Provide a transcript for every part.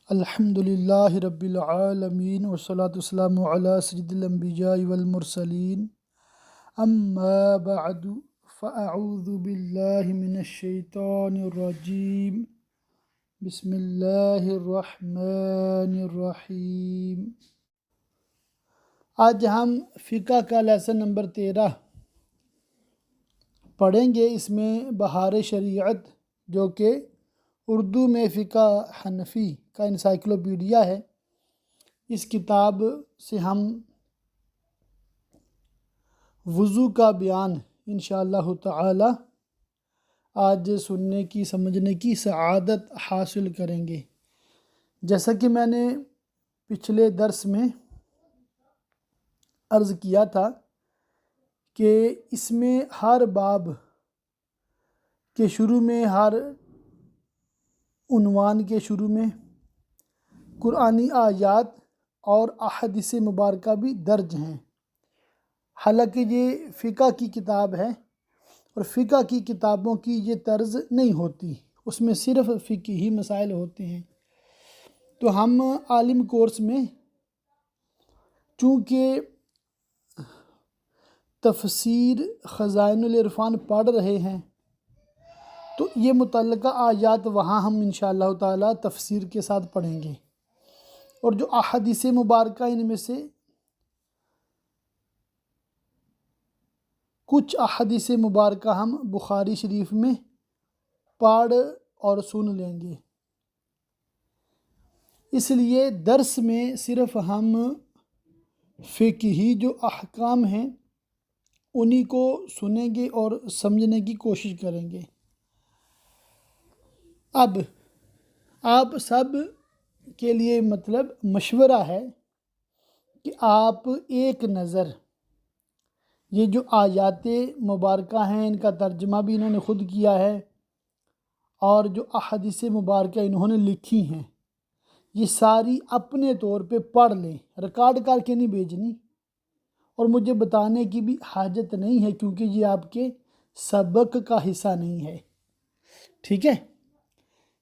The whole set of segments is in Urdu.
الحمدللہ رب العالمین والصلاة والسلام علی سید الانبیاء والمرسلین اما بعد فاعوذ باللہ من الشیطان الرجیم بسم اللہ الرحمن الرحیم۔ آج ہم فقہ کا لیسن نمبر 13 پڑھیں گے۔ اس میں بہار شریعت جو کہ اردو میں فقہ حنفی کا انسائکلوپیڈیا ہے، اس کتاب سے ہم وضو کا بیان انشاءاللہ تعالی آج سننے کی سمجھنے کی سعادت حاصل کریں گے۔ جیسا کہ میں نے پچھلے درس میں عرض کیا تھا کہ اس میں ہر باب کے شروع میں، ہر عنوان کے شروع میں قرآنی آیات اور احادیث مبارکہ بھی درج ہیں۔ حالانکہ یہ فقہ کی کتاب ہے اور فقہ کی کتابوں کی یہ طرز نہیں ہوتی، اس میں صرف فقہی مسائل ہوتے ہیں۔ تو ہم عالم کورس میں چونکہ تفسیر خزائن العرفان پڑھ رہے ہیں، تو یہ متعلقہ آیات وہاں ہم انشاءاللہ تعالی تفسیر کے ساتھ پڑھیں گے، اور جو احادیث مبارکہ ان میں سے کچھ احادیث مبارکہ ہم بخاری شریف میں پڑھ اور سن لیں گے۔ اس لیے درس میں صرف ہم فقہی جو احکام ہیں انہی کو سنیں گے اور سمجھنے کی کوشش کریں گے۔ اب آپ سب کے لیے مشورہ ہے کہ آپ ایک نظر یہ جو آیات مبارکہ ہیں ان کا ترجمہ بھی انہوں نے خود کیا ہے، اور جو احادیث مبارکہ انہوں نے لکھی ہیں یہ ساری اپنے طور پہ پڑھ لیں، ریکارڈ کر کے نہیں بھیجنی، اور مجھے بتانے کی بھی حاجت نہیں ہے کیونکہ یہ آپ کے سبق کا حصہ نہیں ہے، ٹھیک ہے؟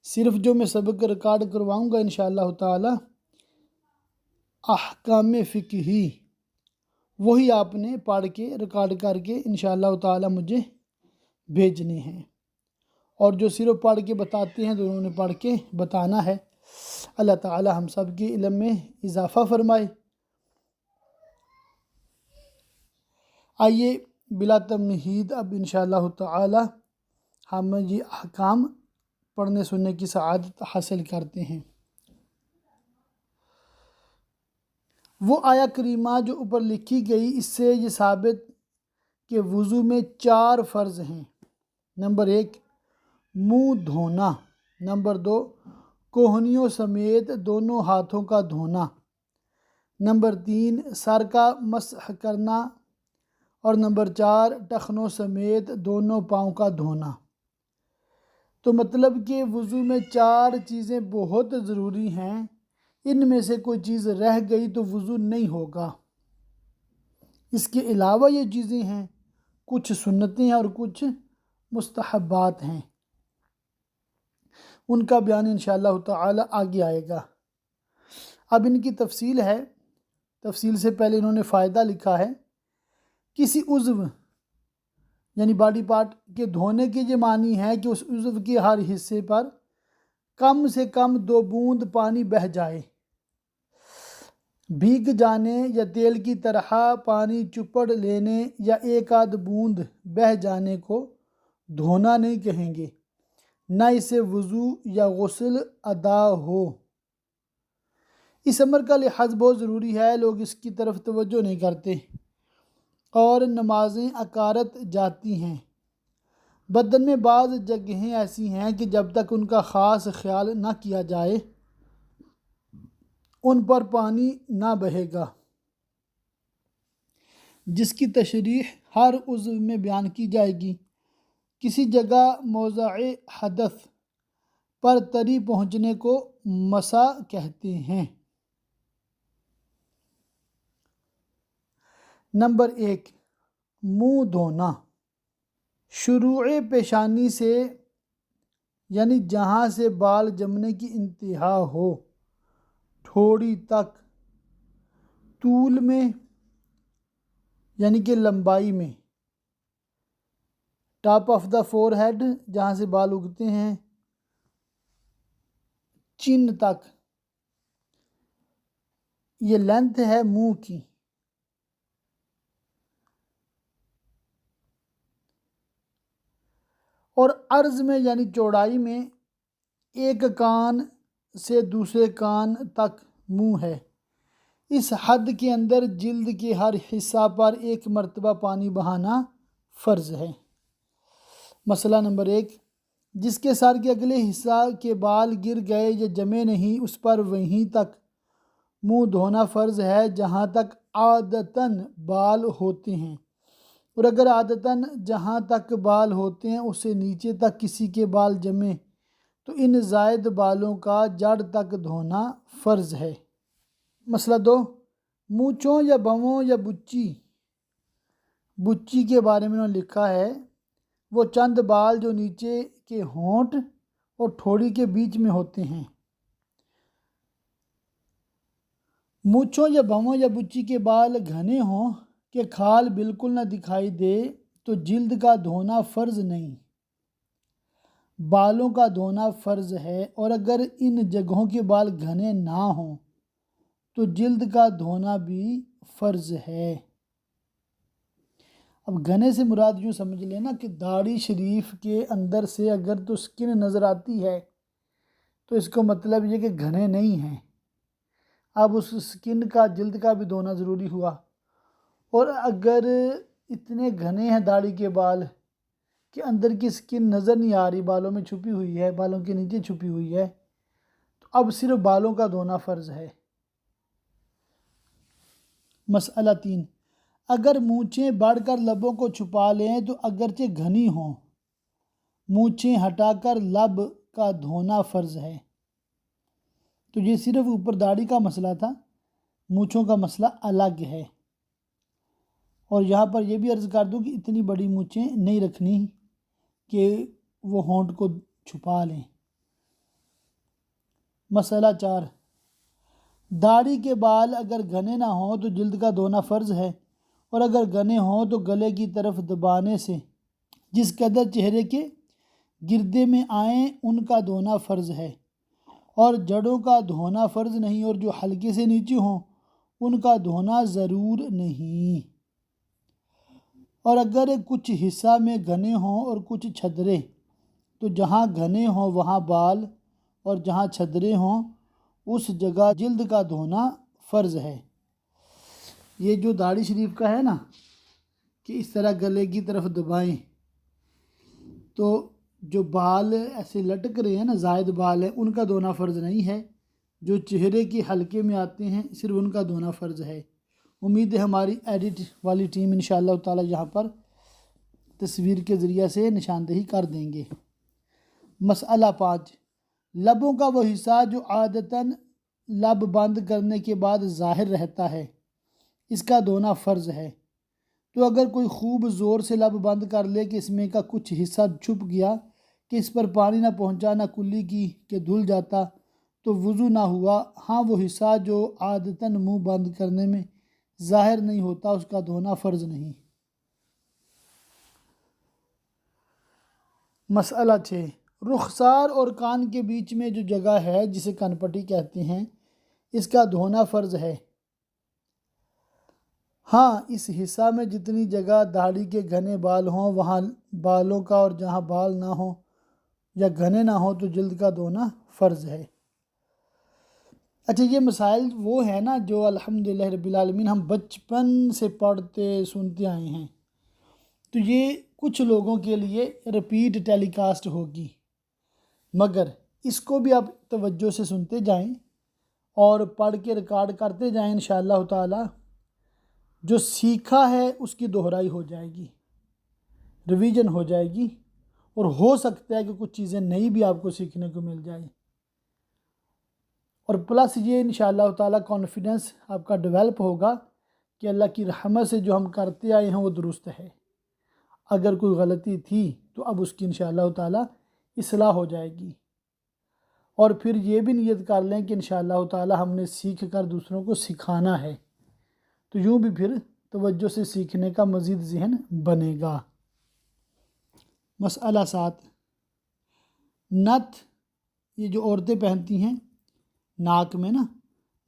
صرف جو میں سبق ریکارڈ کرواؤں گا انشاءاللہ تعالی احکام فقہی، وہی آپ نے پڑھ کے ریکارڈ کر کے انشاءاللہ تعالی مجھے بھیجنے ہیں، اور جو صرف پڑھ کے بتاتے ہیں تو انہوں نے پڑھ کے بتانا ہے۔ اللہ تعالی ہم سب کے علم میں اضافہ فرمائے۔ آئیے بلا تمہید اب انشاءاللہ تعالی ہم یہ احکام پڑھنے سننے کی سعادت حاصل کرتے ہیں۔ وہ آیا کریمہ جو اوپر لکھی گئی، اس سے یہ ثابت کہ وضو میں 4 فرض ہیں۔ نمبر 1 منہ دھونا، نمبر 2 کوہنیوں سمیت دونوں ہاتھوں کا دھونا، نمبر 3 سر کا مسح کرنا، اور نمبر 4 ٹخنوں سمیت دونوں پاؤں کا دھونا۔ تو مطلب کہ وضو میں 4 چیزیں بہت ضروری ہیں، ان میں سے کوئی چیز رہ گئی تو وضو نہیں ہوگا۔ اس کے علاوہ یہ چیزیں ہیں، کچھ سنتیں ہیں اور کچھ مستحبات ہیں، ان کا بیان انشاءاللہ تعالی آگے آئے گا۔ اب ان کی تفصیل ہے۔ تفصیل سے پہلے انہوں نے فائدہ لکھا ہے۔ کسی عضو یعنی باڈی پارٹ کے دھونے کے یہ معنی ہے کہ اس عضو کے ہر حصے پر کم سے کم 2 بوند پانی بہہ جائے، بھیگ جانے یا تیل کی طرح پانی چپڑ لینے یا ایک آدھ بوند بہہ جانے کو دھونا نہیں کہیں گے، نہ اسے وضو یا غسل ادا ہو۔ اس امر کا لحاظ بہت ضروری ہے، لوگ اس کی طرف توجہ نہیں کرتے اور نمازیں اکارت جاتی ہیں۔ بدن میں بعض جگہیں ایسی ہیں کہ جب تک ان کا خاص خیال نہ کیا جائے ان پر پانی نہ بہے گا، جس کی تشریح ہر عضو میں بیان کی جائے گی۔ کسی جگہ موضع حدث پر تری پہنچنے کو مسا کہتے ہیں۔ نمبر 1 منہ دھونا، شروع پیشانی سے یعنی جہاں سے بال جمنے کی انتہا ہو تھوڑی تک، طول میں یعنی کہ لمبائی میں، top of the forehead جہاں سے بال اگتے ہیں، چن تک، یہ لینتھ ہے منہ کی، اور عرض میں یعنی چوڑائی میں ایک کان سے دوسرے کان تک منہ ہے۔ اس حد کے اندر جلد کے ہر حصہ پر ایک مرتبہ پانی بہانا فرض ہے۔ مسئلہ نمبر 1، جس کے سر کے اگلے حصہ کے بال گر گئے یا جمے نہیں، اس پر وہیں تک منہ دھونا فرض ہے جہاں تک عادتاً بال ہوتے ہیں، اور اگر عادتاً جہاں تک بال ہوتے ہیں اس سے نیچے تک کسی کے بال جمے تو ان زائد بالوں کا جڑ تک دھونا فرض ہے۔ مسئلہ 2، مونچھوں یا بووں یا بچی کے بارے میں انہوں نے لکھا ہے، وہ چند بال جو نیچے کے ہونٹ اور ٹھوڑی کے بیچ میں ہوتے ہیں۔ مونچھوں یا بووں یا بچی کے بال گھنے ہوں کہ کھال بالکل نہ دکھائی دے تو جلد کا دھونا فرض نہیں، بالوں کا دھونا فرض ہے، اور اگر ان جگہوں کے بال گھنے نہ ہوں تو جلد کا دھونا بھی فرض ہے۔ اب گھنے سے مراد یوں سمجھ لینا کہ داڑھی شریف کے اندر سے اگر تو سکن نظر آتی ہے تو اس کو مطلب یہ کہ گھنے نہیں ہیں۔ اب اس سکن کا جلد کا بھی دھونا ضروری ہوا، اور اگر اتنے گھنے ہیں داڑھی کے بال کہ اندر کی سکن نظر نہیں آ رہی، بالوں میں چھپی ہوئی ہے، بالوں کے نیچے چھپی ہوئی ہے، تو اب صرف بالوں کا دھونا فرض ہے۔ مسئلہ 3، اگر مونچھیں بڑھ کر لبوں کو چھپا لیں تو اگرچہ گھنی ہوں، مونچھیں ہٹا کر لب کا دھونا فرض ہے۔ تو یہ صرف اوپر داڑھی کا مسئلہ تھا، مونچھوں کا مسئلہ الگ ہے۔ اور یہاں پر یہ بھی عرض کر دوں کہ اتنی بڑی مونچھیں نہیں رکھنی کہ وہ ہونٹ کو چھپا لیں۔ مسئلہ 4، داڑھی کے بال اگر گھنے نہ ہوں تو جلد کا دھونا فرض ہے، اور اگر گھنے ہوں تو گلے کی طرف دبانے سے جس قدر چہرے کے گردے میں آئیں ان کا دھونا فرض ہے، اور جڑوں کا دھونا فرض نہیں، اور جو حلقے سے نیچے ہوں ان کا دھونا ضرور نہیں۔ اور اگر کچھ حصہ میں گھنے ہوں اور کچھ چھدرے تو جہاں گھنے ہوں وہاں بال، اور جہاں چھدرے ہوں اس جگہ جلد کا دھونا فرض ہے۔ یہ جو داڑھی شریف کا ہے نا کہ اس طرح گلے کی طرف دبائیں تو جو بال ایسے لٹک رہے ہیں نا، زائد بال ہیں، ان کا دھونا فرض نہیں ہے، جو چہرے کے حلقے میں آتے ہیں صرف ان کا دھونا فرض ہے۔ امید ہے ہماری ایڈٹ والی ٹیم انشاءاللہ تعالی یہاں پر تصویر کے ذریعہ سے نشاندہی کر دیں گے۔ مسئلہ 5، لبوں کا وہ حصہ جو عادتاً لب بند کرنے کے بعد ظاہر رہتا ہے اس کا دھونا فرض ہے۔ تو اگر کوئی خوب زور سے لب بند کر لے کہ اس میں کا کچھ حصہ چھپ گیا کہ اس پر پانی نہ پہنچا نہ کلی کی کہ دھل جاتا تو وضو نہ ہوا۔ ہاں وہ حصہ جو عادتاً منہ بند کرنے میں ظاہر نہیں ہوتا اس کا دھونا فرض نہیں۔ مسئلہ 6، رخسار اور کان کے بیچ میں جو جگہ ہے جسے کن پٹی کہتے ہیں اس کا دھونا فرض ہے۔ ہاں اس حصہ میں جتنی جگہ داڑھی کے گھنے بال ہوں وہاں بالوں کا، اور جہاں بال نہ ہوں یا گھنے نہ ہوں تو جلد کا دھونا فرض ہے۔ اچھا یہ مسائل وہ ہیں نا جو الحمدللہ رب العالمین ہم بچپن سے پڑھتے سنتے آئے ہیں، تو یہ کچھ لوگوں کے لیے رپیٹ ٹیلی کاسٹ ہوگی، مگر اس کو بھی آپ توجہ سے سنتے جائیں اور پڑھ کے ریکارڈ کرتے جائیں، انشاءاللہ تعالی جو سیکھا ہے اس کی دہرائی ہو جائے گی، ریویژن ہو جائے گی، اور ہو سکتا ہے کہ کچھ چیزیں نئی بھی آپ کو سیکھنے کو مل جائیں، اور پلس یہ انشاءاللہ تعالی کانفیڈنس آپ کا ڈیولپ ہوگا کہ اللہ کی رحمت سے جو ہم کرتے آئے ہیں وہ درست ہے۔ اگر کوئی غلطی تھی تو اب اس کی انشاءاللہ تعالی اصلاح ہو جائے گی، اور پھر یہ بھی نیت کر لیں کہ انشاءاللہ تعالی ہم نے سیکھ کر دوسروں کو سکھانا ہے، تو یوں بھی پھر توجہ سے سیکھنے کا مزید ذہن بنے گا۔ مسئلہ 7، نتھ یہ جو عورتیں پہنتی ہیں ناک میں نا،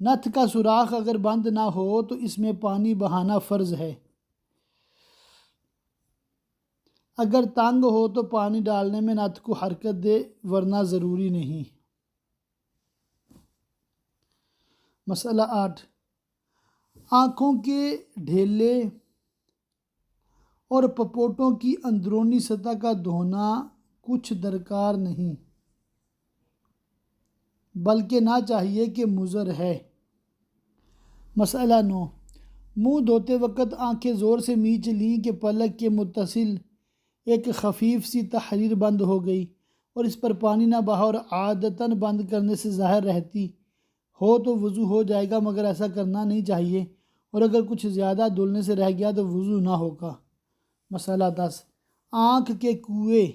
نتھ کا سوراخ اگر بند نہ ہو تو اس میں پانی بہانا فرض ہے، اگر تنگ ہو تو پانی ڈالنے میں نتھ کو حرکت دے ورنہ ضروری نہیں۔ مسئلہ 8، آنکھوں کے ڈھیلے اور پپوٹوں کی اندرونی سطح کا دھونا کچھ درکار نہیں بلکہ نہ چاہیے کہ مضر ہے۔ مسئلہ 9، منہ دھوتے وقت آنکھیں زور سے میچ لیں کہ پلک کے متصل ایک خفیف سی تحریر بند ہو گئی اور اس پر پانی نہ بہا اور عادتاً بند کرنے سے ظاہر رہتی ہو تو وضو ہو جائے گا، مگر ایسا کرنا نہیں چاہیے، اور اگر کچھ زیادہ دھلنے سے رہ گیا تو وضو نہ ہوگا۔ مسئلہ 10، آنکھ کے کوے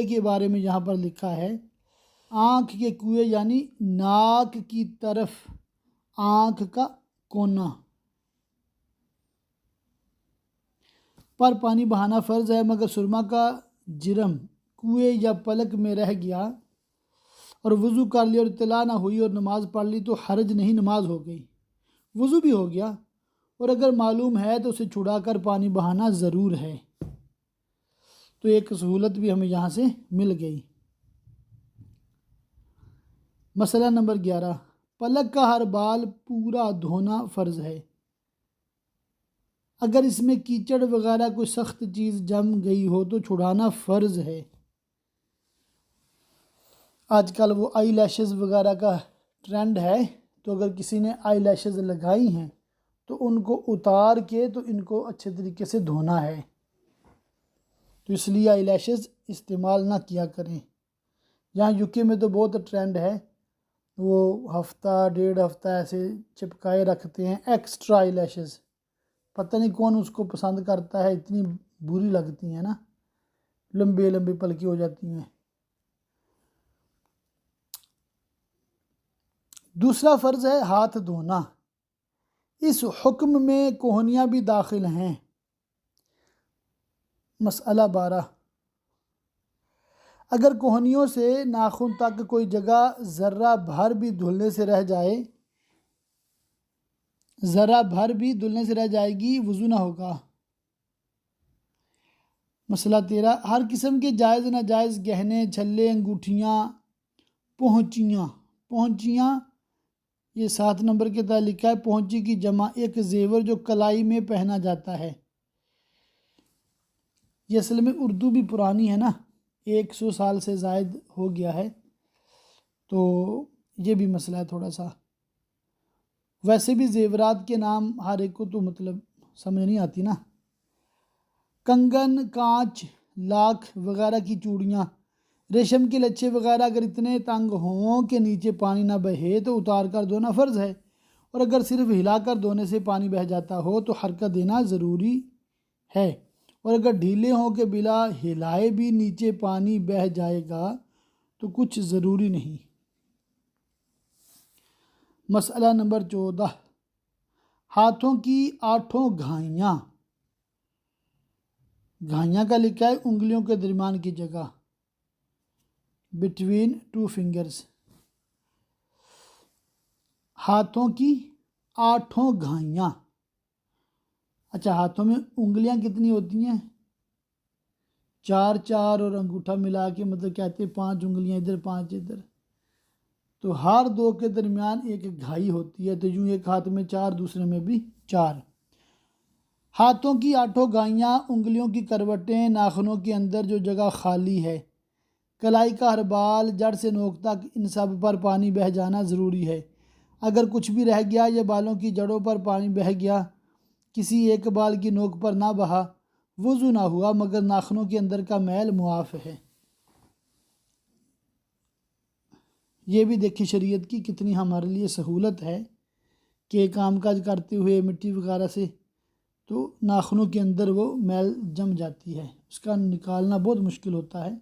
کے بارے میں یہاں پر لکھا ہے، آنکھ کے کوے یعنی ناک کی طرف آنکھ کا کونا پر پانی بہانا فرض ہے، مگر سرما کا جرم کوے یا پلک میں رہ گیا اور وضو کر لیا اور اطلاع نہ ہوئی اور نماز پڑھ لی تو حرج نہیں، نماز ہو گئی، وضو بھی ہو گیا، اور اگر معلوم ہے تو اسے چھڑا کر پانی بہانا ضرور ہے۔ تو ایک سہولت بھی ہمیں یہاں سے مل گئی۔ مسئلہ نمبر 11، پلک کا ہر بال پورا دھونا فرض ہے، اگر اس میں کیچڑ وغیرہ کوئی سخت چیز جم گئی ہو تو چھڑانا فرض ہے۔ آج کل وہ آئی لیشز وغیرہ کا ٹرینڈ ہے، تو اگر کسی نے آئی لیشز لگائی ہیں تو ان کو اتار کے تو ان کو اچھے طریقے سے دھونا ہے، تو اس لیے آئی لیشز استعمال نہ کیا کریں۔ یہاں UK میں تو بہت ٹرینڈ ہے، وہ ہفتہ ڈیڑھ ہفتہ ایسے چپکائے رکھتے ہیں ایکسٹرا آئی لیشز، پتہ نہیں کون اس کو پسند کرتا ہے، اتنی بری لگتی ہیں نا، لمبی لمبی پلکی ہو جاتی ہیں۔ دوسرا فرض ہے ہاتھ دھونا، اس حکم میں کوہنیاں بھی داخل ہیں۔ مسئلہ 12، اگر کوہنیوں سے ناخن تک کوئی جگہ ذرہ بھر بھی دھلنے سے رہ جائے گی وضو نہ ہوگا۔ مسئلہ 13، ہر قسم کے جائز ناجائز گہنے، چھلے، انگوٹھیاں، پہنچیاں یہ 7 نمبر کے تحت لکھا ہے، پہنچی کی جمع ایک زیور جو کلائی میں پہنا جاتا ہے۔ یہ اصل میں اردو بھی پرانی ہے نا، 100 سال سے زائد ہو گیا ہے، تو یہ بھی مسئلہ ہے تھوڑا سا۔ ویسے بھی زیورات کے نام ہر ایک کو تو مطلب سمجھ نہیں آتی نا۔ کنگن، کانچ، لاکھ وغیرہ کی چوڑیاں، ریشم کے لچھے وغیرہ اگر اتنے تنگ ہوں کہ نیچے پانی نہ بہے تو اتار کر دھونا فرض ہے، اور اگر صرف ہلا کر دھونے سے پانی بہہ جاتا ہو تو حرکت دینا ضروری ہے، اور اگر ڈھیلے ہوں کہ بلا ہلائے بھی نیچے پانی بہہ جائے گا تو کچھ ضروری نہیں۔ مسئلہ نمبر 14، ہاتھوں کی 8 گھائیاں کا لکھا ہے انگلیوں کے درمیان کی جگہ، بٹوین 2 فنگرز، ہاتھوں کی 8 گھائیاں۔ اچھا، ہاتھوں میں انگلیاں کتنی ہوتی ہیں؟ 4 اور انگوٹھا ملا کے مطلب کہتے ہیں 5 انگلیاں ادھر 5 ادھر، تو ہر 2 کے درمیان ایک گھائی ہوتی ہے، تو یوں ایک ہاتھ میں 4 دوسرے میں بھی 4۔ ہاتھوں کی 8 گھائیاں، انگلیوں کی کروٹیں، ناخنوں کے اندر جو جگہ خالی ہے، کلائی کا ہر بال، جڑ سے نوک تک، ان سب پر پانی بہہ جانا ضروری ہے۔ اگر کچھ بھی رہ گیا یا بالوں کی جڑوں پر پانی بہہ گیا، کسی ایک بال کی نوک پر نہ بہا، وضو نہ ہوا، مگر ناخنوں کے اندر کا میل معاف ہے۔ یہ بھی دیکھی شریعت کی کتنی ہمارے لیے سہولت ہے کہ کام کاج کرتے ہوئے مٹی وغیرہ سے تو ناخنوں کے اندر وہ میل جم جاتی ہے، اس کا نکالنا بہت مشکل ہوتا ہے۔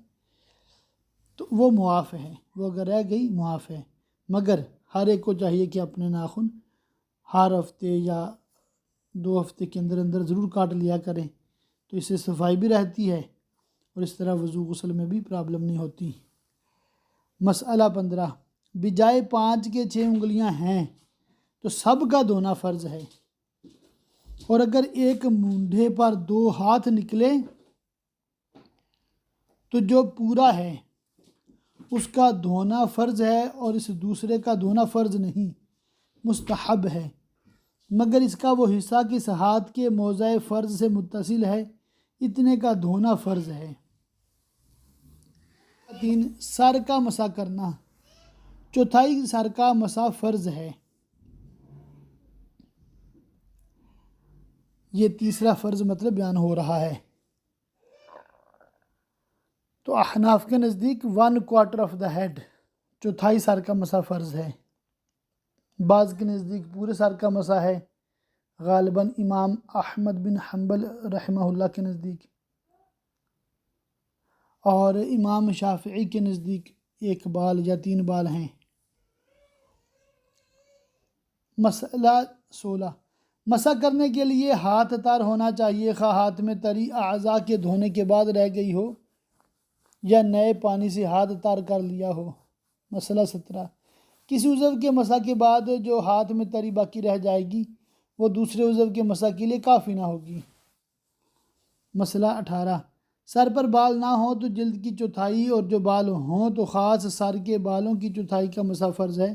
تو وہ معاف ہے، وہ اگر رہ گئی معاف ہے، مگر ہر ایک کو چاہیے کہ اپنے ناخن ہر ہفتے یا 2 ہفتے کے اندر اندر ضرور کاٹ لیا کریں، تو اس سے صفائی بھی رہتی ہے اور اس طرح وضو غسل میں بھی پرابلم نہیں ہوتی۔ مسئلہ 15، بجائے 5 کے 6 انگلیاں ہیں تو سب کا دھونا فرض ہے، اور اگر ایک مونڈھے پر 2 ہاتھ نکلے تو جو پورا ہے اس کا دھونا فرض ہے، اور اس دوسرے کا دھونا فرض نہیں، مستحب ہے، مگر اس کا وہ حصہ کس ہاتھ کے موضع فرض سے متصل ہے اتنے کا دھونا فرض ہے۔ 3، سر کا مسح کرنا، چوتھائی سر کا مسح فرض ہے، یہ تیسرا فرض مطلب بیان ہو رہا ہے۔ تو احناف کے نزدیک 1/4 آف دا ہیڈ، چوتھائی سر کا مسح فرض ہے، بعض کے نزدیک پورے سر کا مسح ہے، غالباً امام احمد بن حنبل رحمہ اللہ کے نزدیک، اور امام شافعی کے نزدیک 1 بال یا 3 بال ہیں۔ مسئلہ 16، مسح کرنے کے لیے ہاتھ تر ہونا چاہیے، خواہ ہاتھ میں تری اعضاء کے دھونے کے بعد رہ گئی ہو یا نئے پانی سے ہاتھ تر کر لیا ہو۔ مسئلہ 17، کسی عضو کے مسح کے بعد جو ہاتھ میں تری باقی رہ جائے گی وہ دوسرے عضو کے مسح کے لیے کافی نہ ہوگی۔ مسئلہ 18، سر پر بال نہ ہوں تو جلد کی چوتھائی، اور جو بال ہوں تو خاص سر کے بالوں کی چوتھائی کا مسح فرض ہے،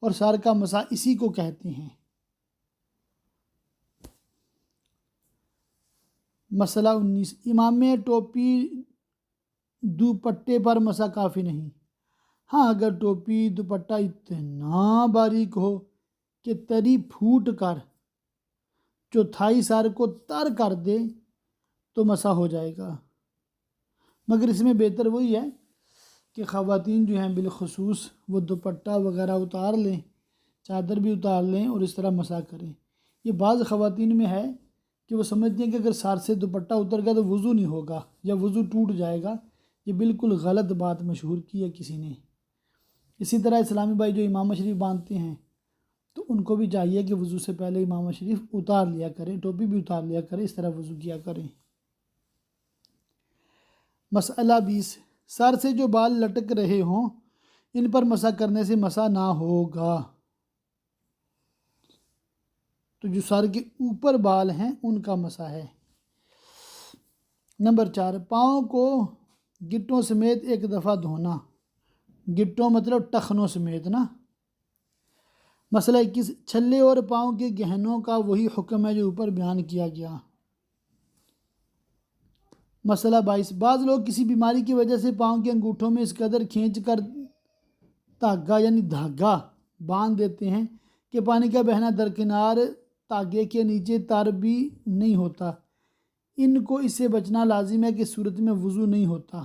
اور سر کا مسح اسی کو کہتے ہیں۔ مسئلہ 19، امام میں ٹوپی دوپٹے پر مسح کافی نہیں، ہاں اگر ٹوپی دوپٹہ اتنا باریک ہو کہ تری پھوٹ کر چوتھائی سر کو تر کر دے تو مسح ہو جائے گا، مگر اس میں بہتر وہی ہے کہ خواتین جو ہیں بالخصوص وہ دوپٹہ وغیرہ اتار لیں، چادر بھی اتار لیں اور اس طرح مسح کریں۔ یہ بعض خواتین میں ہے کہ وہ سمجھتی ہیں کہ اگر سر سے دوپٹہ اتر گیا تو وضو نہیں ہوگا یا وضو ٹوٹ جائے گا، یہ بالکل غلط بات مشہور کی ہے کسی نے۔ اسی طرح اسلامی بھائی جو امامہ شریف باندھتے ہیں تو ان کو بھی چاہیے کہ وضو سے پہلے امامہ شریف اتار لیا کریں، ٹوپی بھی اتار لیا کریں، اس طرح وضو کیا کریں۔ مسئلہ 20، سر سے جو بال لٹک رہے ہوں ان پر مسح کرنے سے مسح نہ ہوگا، تو جو سر کے اوپر بال ہیں ان کا مسح ہے۔ نمبر 4، پاؤں کو گٹوں سمیت 1 دفعہ دھونا، گٹوں مطلب ٹخنوں سمیت نا۔ مسئلہ 21، چھلے اور پاؤں کے گہنوں کا وہی حکم ہے جو اوپر بیان کیا گیا۔ مسئلہ 22، بعض لوگ کسی بیماری کی وجہ سے پاؤں کے انگوٹھوں میں اس قدر کھینچ کر دھاگا یعنی دھاگا باندھ دیتے ہیں کہ پانی کا بہنا درکنار دھاگے کے نیچے تر بھی نہیں ہوتا، ان کو اس سے بچنا لازم ہے کہ صورت میں وضو نہیں ہوتا۔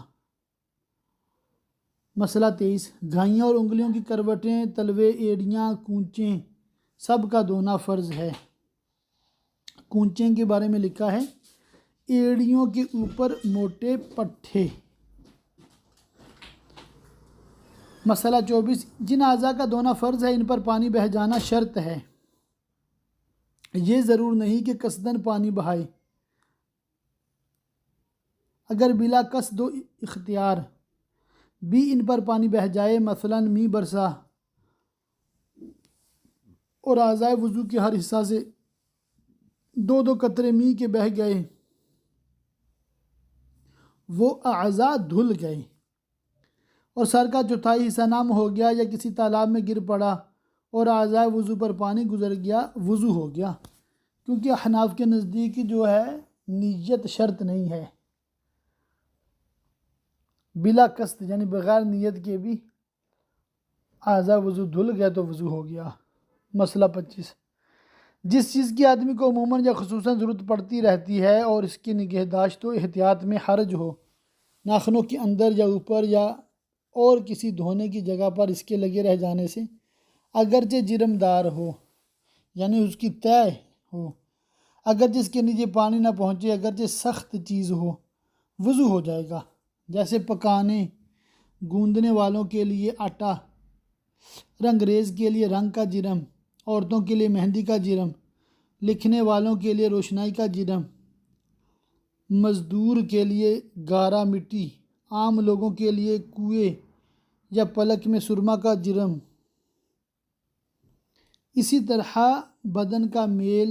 مسئلہ 23، گھائیاں اور انگلیوں کی کروٹیں، تلوے، ایڑیاں، کونچیں سب کا دھونا فرض ہے۔ کونچیں کے بارے میں لکھا ہے ایڑیوں کے اوپر موٹے پٹھے۔ مسئلہ 24، جن اعضاء کا دھونا فرض ہے ان پر پانی بہہ جانا شرط ہے، یہ ضرور نہیں کہ قصداً پانی بہائے، اگر بلا قصد و اختیار بھی ان پر پانی بہہ جائے، مثلاً می برسا اور اعضائے وضو کے ہر حصہ سے 2 قطرے می کے بہہ گئے، وہ اعضاء دھل گئے، اور سر کا چوتھائی حصہ نم ہو گیا یا کسی تالاب میں گر پڑا اور اعضائے وضو پر پانی گزر گیا، وضو ہو گیا، کیونکہ احناف کے نزدیک جو ہے نیت شرط نہیں ہے، بلا قصد یعنی بغیر نیت کے بھی اعضاء وضو دھل گیا تو وضو ہو گیا۔ مسئلہ 25، جس چیز کی آدمی کو عموماً یا خصوصاً ضرورت پڑتی رہتی ہے اور اس کی نگہداشت و احتیاط میں حرج ہو، ناخنوں کے اندر یا اوپر یا اور کسی دھونے کی جگہ پر اس کے لگے رہ جانے سے اگرچہ جرمدار ہو یعنی اس کی طے ہو، اگرچہ اس کے نیچے پانی نہ پہنچے، اگرچہ سخت چیز ہو، وضو ہو جائے گا، جیسے پکانے، گوندنے والوں کے لیے آٹا، رنگریز کے لیے رنگ کا جرم، عورتوں کے لیے مہندی کا جرم، لکھنے والوں کے لیے روشنائی کا جرم، مزدور کے لیے گارا مٹی، عام لوگوں کے لیے کوئے یا پلک میں سرما کا جرم۔ اسی طرح بدن کا میل،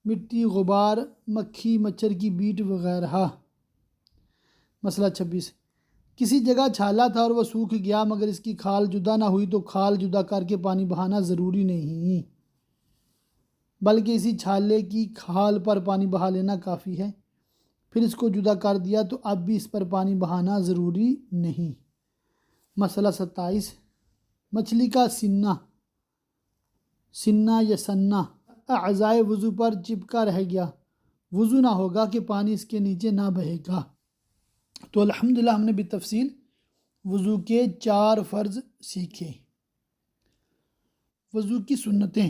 مٹی، غبار، مکھی، مچھر کی بیٹ وغیرہ۔ مسئلہ 26، کسی جگہ چھالا تھا اور وہ سوکھ گیا مگر اس کی کھال جدا نہ ہوئی تو کھال جدا کر کے پانی بہانا ضروری نہیں، بلکہ اسی چھالے کی کھال پر پانی بہا لینا کافی ہے۔ پھر اس کو جدا کر دیا تو اب بھی اس پر پانی بہانا ضروری نہیں۔ مسئلہ 27، مچھلی کا سنہ یا سنہ اعضائے وضو پر چپکا رہ گیا، وضو نہ ہوگا کہ پانی اس کے نیچے نہ بہے گا۔ تو الحمدللہ ہم نے بالتفصیل وضو کے 4 فرض سیکھے۔ وضو کی سنتیں۔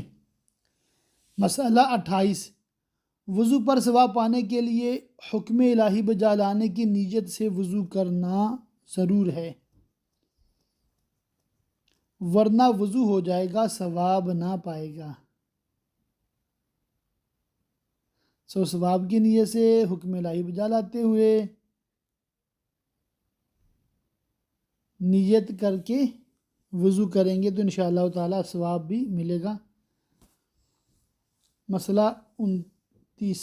مسئلہ 28، وضو پر ثواب پانے کے لیے حکم الہی بجا لانے کی نیت سے وضو کرنا ضرور ہے، ورنہ وضو ہو جائے گا ثواب نہ پائے گا۔ ثواب کی نیت سے حکم الہی بجا لاتے ہوئے نیت کر کے وضو کریں گے تو انشاءاللہ تعالی ثواب بھی ملے گا۔ مسئلہ 29،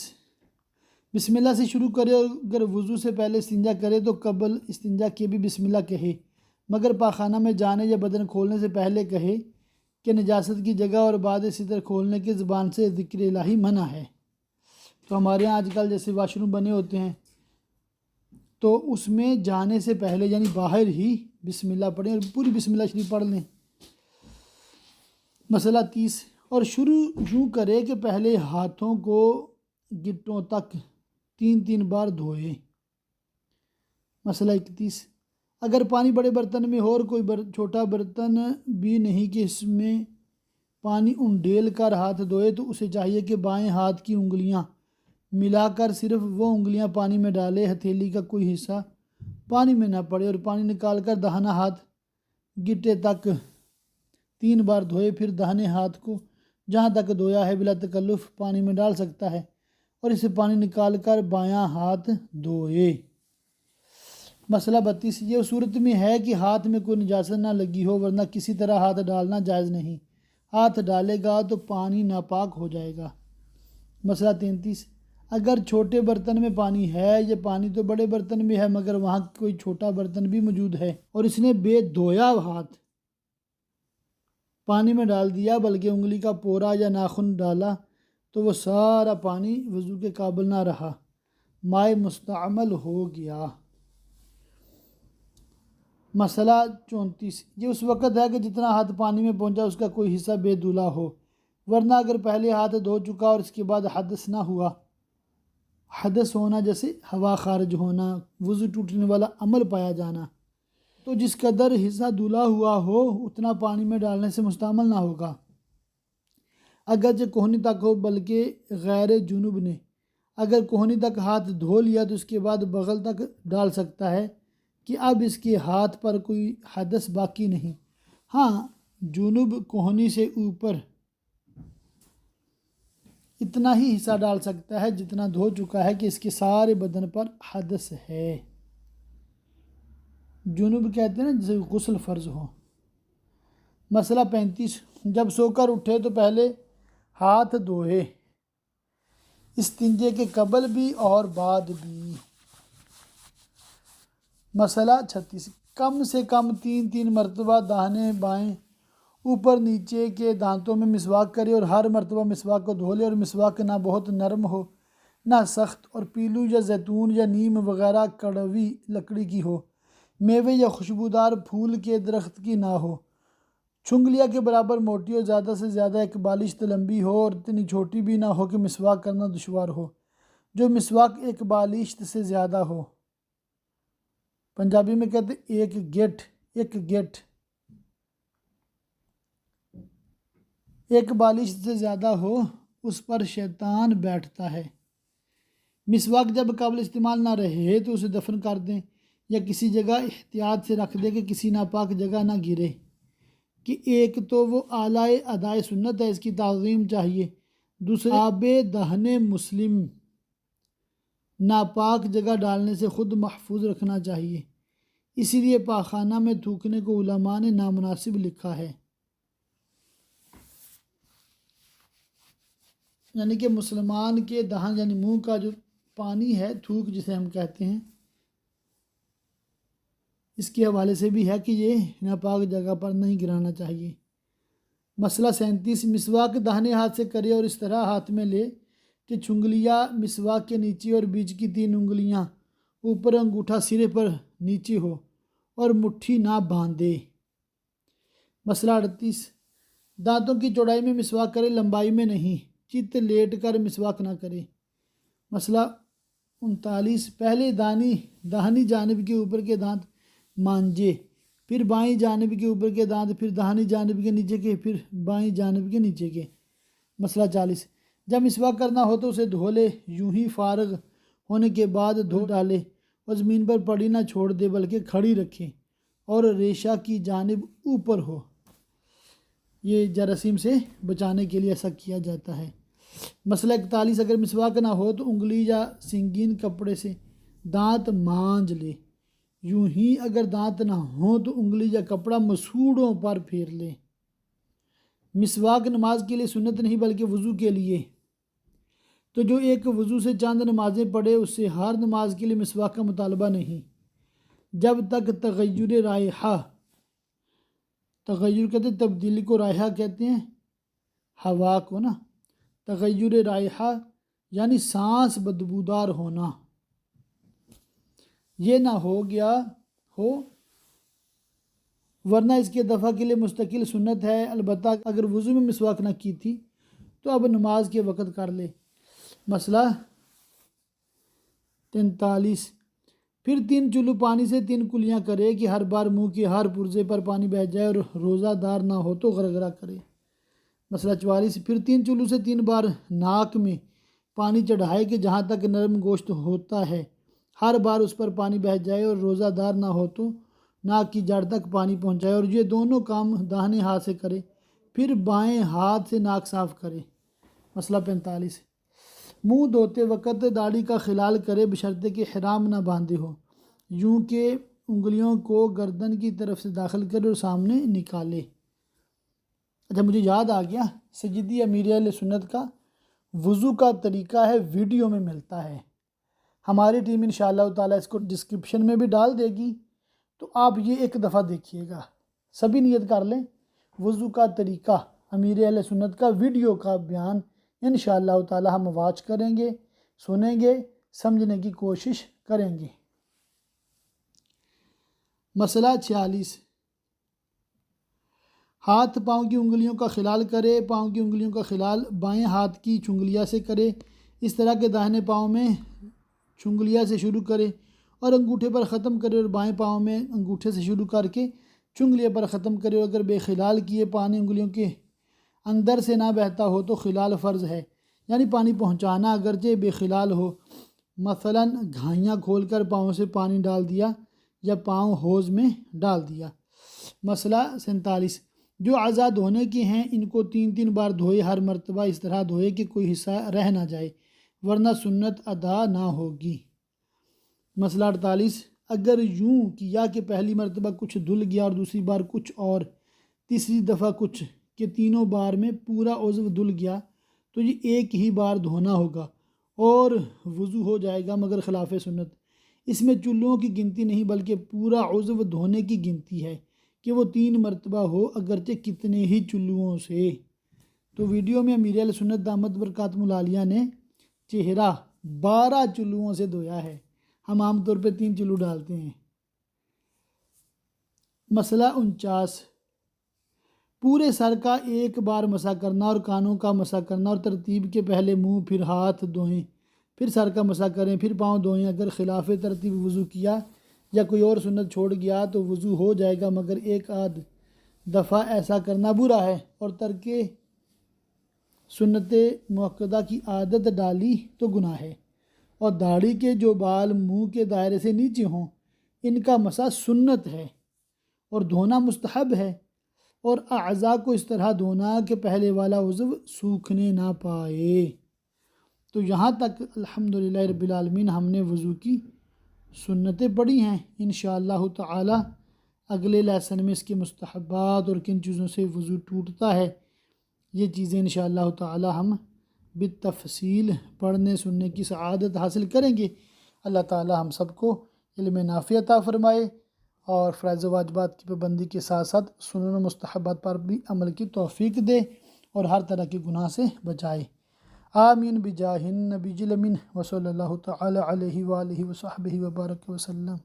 بسم اللہ سے شروع کرے اور اگر وضو سے پہلے استنجا کرے تو قبل استنجا کے بھی بسم اللہ کہے، مگر پاخانہ میں جانے یا بدن کھولنے سے پہلے کہے کہ نجاست کی جگہ اور بعد ستر کھولنے کی زبان سے ذکر الہی منع ہے۔ تو ہمارے ہاں آج کل جیسے واش روم بنے ہوتے ہیں تو اس میں جانے سے پہلے یعنی باہر ہی بسم اللہ پڑھیں اور پوری بسم اللہ شریف پڑھ لیں۔ مسئلہ 30، اور شروع یوں کرے کہ پہلے ہاتھوں کو گٹوں تک 3 بار دھوئے۔ مسئلہ 31، اگر پانی بڑے برتن میں ہو اور کوئی چھوٹا برتن بھی نہیں کہ اس میں پانی انڈیل کر ہاتھ دھوئے تو اسے چاہیے کہ بائیں ہاتھ کی انگلیاں ملا کر صرف وہ انگلیاں پانی میں ڈالے، ہتھیلی کا کوئی حصہ پانی میں نہ پڑے، اور پانی نکال کر داہنا ہاتھ گٹے تک 3 بار دھوئے، پھر داہنے ہاتھ کو جہاں تک دھویا ہے بلا تکلف پانی میں ڈال سکتا ہے اور اسے پانی نکال کر بایاں ہاتھ دھوئے۔ مسئلہ 32، یہ صورت میں ہے کہ ہاتھ میں کوئی نجاست نہ لگی ہو، ورنہ کسی طرح ہاتھ ڈالنا جائز نہیں، ہاتھ ڈالے گا تو پانی ناپاک ہو جائے گا۔ مسئلہ 33، اگر چھوٹے برتن میں پانی ہے یا پانی تو بڑے برتن میں ہے مگر وہاں کوئی چھوٹا برتن بھی موجود ہے اور اس نے بے دھویا ہاتھ پانی میں ڈال دیا بلکہ انگلی کا پورا یا ناخن ڈالا تو وہ سارا پانی وضو کے قابل نہ رہا، مائع مستعمل ہو گیا۔ مسئلہ 34، یہ اس وقت ہے کہ جتنا ہاتھ پانی میں پہنچا اس کا کوئی حصہ بے دھلا ہو، ورنہ اگر پہلے ہاتھ دھو چکا اور اس کے بعد حدث نہ ہوا، حدث ہونا جیسے ہوا خارج ہونا، وضو ٹوٹنے والا عمل پایا جانا، تو جس قدر حصہ دھلا ہوا ہو اتنا پانی میں ڈالنے سے مستعمل نہ ہوگا، اگرچہ کوہنی تک ہو، بلکہ غیر جنوب نے اگر کوہنی تک ہاتھ دھو لیا تو اس کے بعد بغل تک ڈال سکتا ہے کہ اب اس کے ہاتھ پر کوئی حدث باقی نہیں۔ ہاں، جنوب کوہنی سے اوپر اتنا ہی حصہ ڈال سکتا ہے جتنا دھو چکا ہے کہ اس کے سارے بدن پر حدث ہے۔ جنوب کہتے ہیں نا جسے غسل فرض ہو۔ مسئلہ 35، جب سو کر اٹھے تو پہلے ہاتھ دھوئے، استنجے کے قبل بھی اور بعد بھی۔ مسئلہ 36، کم سے کم 3 مرتبہ داہنے بائیں اوپر نیچے کے دانتوں میں مسواک کرے اور ہر مرتبہ مسواک کو دھو لے، اور مسواک نہ بہت نرم ہو نہ سخت، اور پیلو یا زیتون یا نیم وغیرہ کڑوی لکڑی کی ہو، میوے یا خوشبودار پھول کے درخت کی نہ ہو، چھنگلیا کے برابر موٹی اور زیادہ سے زیادہ ایک بالشت لمبی ہو اور اتنی چھوٹی بھی نہ ہو کہ مسواک کرنا دشوار ہو، جو مسواک ایک بالشت سے زیادہ ہو، پنجابی میں کہتے ایک گیٹ، ایک بالشت سے زیادہ ہو، اس پر شیطان بیٹھتا ہے۔ مسواک جب قابل استعمال نہ رہے تو اسے دفن کر دیں یا کسی جگہ احتیاط سے رکھ دے کہ کسی ناپاک جگہ نہ گرے، کہ ایک تو وہ اعلیٰ ادائے سنت ہے، اس کی تعظیم چاہیے، دوسرے آب دہن مسلم ناپاک جگہ ڈالنے سے خود محفوظ رکھنا چاہیے، اسی لیے پاخانہ میں تھوکنے کو علماء نے نامناسب لکھا ہے۔ یعنی کہ مسلمان کے دہن یعنی منہ کا جو پانی ہے، تھوک جسے ہم کہتے ہیں، اس کے حوالے سے بھی ہے کہ یہ ناپاک جگہ پر نہیں گرانا چاہیے۔ مسئلہ 37، مسواک داہنے ہاتھ سے کرے اور اس طرح ہاتھ میں لے کہ چنگلیاں مسواک کے نیچے اور بیچ کی 3 انگلیاں اوپر، انگوٹھا سرے پر نیچے ہو اور مٹھی نہ باندھے۔ مسئلہ 38، دانتوں کی چوڑائی میں مسواک کرے، لمبائی میں نہیں، چت لیٹ کر مسواک نہ کرے۔ مسئلہ 39، پہلے داہنی جانب کے اوپر کے دانت مانجے، پھر بائیں جانب کے اوپر کے دانت، پھر داہنی جانب کے نیچے کے، پھر بائیں جانب کے نیچے کے۔ مسئلہ 40، جب مسواک کرنا ہو تو اسے دھو لے، یوں ہی فارغ ہونے کے بعد دھو ڈالے اور زمین پر پڑی نہ چھوڑ دے بلکہ کھڑی رکھے اور ریشہ کی جانب اوپر ہو۔ یہ جراثیم سے بچانے کے لیے ایسا کیا جاتا ہے۔ مسئلہ 41، اگر مسواک نہ ہو تو انگلی یا سنگین کپڑے سے دانت مانج لے، یوں ہی اگر دانت نہ ہوں تو انگلی یا کپڑا مسوڑوں پر پھیر لے۔ مسواک نماز کے لیے سنت نہیں بلکہ وضو کے لیے، تو جو ایک وضو سے چند نمازیں پڑھے اس سے ہر نماز کے لیے مسواک کا مطالبہ نہیں، جب تک تغیر رائحہ، تغیر کہتے ہیں تبدیلی کو، رائحہ کہتے ہیں ہوا کو نا، تغیر رائحہ یعنی سانس بدبودار ہونا، یہ نہ ہو گیا ہو، ورنہ اس کے دفع کے لیے مستقل سنت ہے۔ البتہ اگر وضو میں مسواک نہ کی تھی تو اب نماز کے وقت کر لے۔ مسئلہ 43، پھر 3 چلو پانی سے 3 کلیاں کرے کہ ہر بار منہ کے ہر پرزے پر پانی بہہ جائے، اور روزہ دار نہ ہو تو غرغرہ کرے۔ مسئلہ 44، پھر 3 چلو سے 3 بار ناک میں پانی چڑھائے کہ جہاں تک نرم گوشت ہوتا ہے ہر بار اس پر پانی بہہ جائے، اور روزہ دار نہ ہو تو ناک کی جڑ تک پانی پہنچائے، اور یہ دونوں کام داہنے ہاتھ سے کرے، پھر بائیں ہاتھ سے ناک صاف کرے۔ مسئلہ 45، منہ دھوتے وقت داڑھی کا خلال کرے بشرطے کہ احرام نہ باندھے ہو، یوں کہ انگلیوں کو گردن کی طرف سے داخل کرے اور سامنے نکالے۔ اچھا مجھے یاد آ گیا، سیدی امیر اہل سنت کا وضو کا طریقہ ہے، ویڈیو میں ملتا ہے، ہماری ٹیم انشاءاللہ تعالیٰ اس کو ڈسکرپشن میں بھی ڈال دے گی، تو آپ یہ ایک دفعہ دیکھیے گا، سبھی نیت کر لیں، وضو کا طریقہ امیر اہل سنت کا ویڈیو کا بیان انشاءاللہ تعالیٰ ہم واچ کریں گے، سنیں گے، سمجھنے کی کوشش کریں گے۔ مسئلہ 46، ہاتھ پاؤں کی انگلیوں کا خلال کرے، پاؤں کی انگلیوں کا خلال بائیں ہاتھ کی چنگلیاں سے کرے، اس طرح کہ داہنے پاؤں میں چنگلیاں سے شروع کرے اور انگوٹھے پر ختم کرے، اور بائیں پاؤں میں انگوٹھے سے شروع کر کے چنگلیاں پر ختم کرے، اور اگر بے خلال کیے پانی انگلیوں کے اندر سے نہ بہتا ہو تو خلال فرض ہے، یعنی پانی پہنچانا اگرچہ بے خلال ہو، مثلا گھائیاں کھول کر پاؤں سے پانی ڈال دیا یا پاؤں حوض میں ڈال دیا۔ مسئلہ 47، جو اعضاء دھونے کے ہیں ان کو 3 بار دھوئے، ہر مرتبہ اس طرح دھوئے کہ کوئی حصہ رہ نہ جائے، ورنہ سنت ادا نہ ہوگی۔ مسئلہ 48، اگر یوں کیا کہ پہلی مرتبہ کچھ دھل گیا اور دوسری بار کچھ اور تیسری دفعہ کچھ، کہ تینوں بار میں پورا عضو دھل گیا تو یہ ایک ہی بار دھونا ہوگا اور وضو ہو جائے گا، مگر خلاف سنت، اس میں چلوؤں کی گنتی نہیں بلکہ پورا عضو دھونے کی گنتی ہے کہ وہ 3 مرتبہ ہو اگرچہ کتنے ہی چلوؤں سے۔ تو ویڈیو میں امیر اہل سنت دامت برکاتہ العالیہ نے چہرہ 12 چلوؤں سے دھویا ہے، ہم عام طور پہ 3 چلو ڈالتے ہیں۔ مسئلہ 49، پورے سر کا ایک بار مسح کرنا اور کانوں کا مسح کرنا، اور ترتیب کے پہلے منہ پھر ہاتھ دھوئیں، پھر سر کا مسح کریں، پھر پاؤں دھوئیں۔ اگر خلاف ترتیب وضو کیا یا کوئی اور سنت چھوڑ گیا تو وضو ہو جائے گا، مگر ایک آدھ دفعہ ایسا کرنا برا ہے، اور ترک سنت مؤکدہ کی عادت ڈالی تو گناہ ہے۔ اور داڑھی کے جو بال منہ کے دائرے سے نیچے ہوں ان کا مسا سنت ہے اور دھونا مستحب ہے، اور اعضاء کو اس طرح دھونا کہ پہلے والا عضو سوکھنے نہ پائے۔ تو یہاں تک الحمدللہ رب العالمین ہم نے وضو کی سنتیں پڑھی ہیں۔ انشاءاللہ تعالی اگلے لیسن میں اس کے مستحبات اور کن چیزوں سے وضو ٹوٹتا ہے، یہ چیزیں انشاءاللہ تعالی ہم بالتفصیل پڑھنے سننے کی سعادت حاصل کریں گے۔ اللہ تعالی ہم سب کو علم نافع عطا فرمائے اور فرائض و واجبات کی پابندی کے ساتھ ساتھ سنن و مستحبات پر بھی عمل کی توفیق دے اور ہر طرح کے گناہ سے بچائے۔ آمین بجاہ النبی الامین وصلی اللہ تعالی علیہ وآلہ وصحبہ وبارک وسلم۔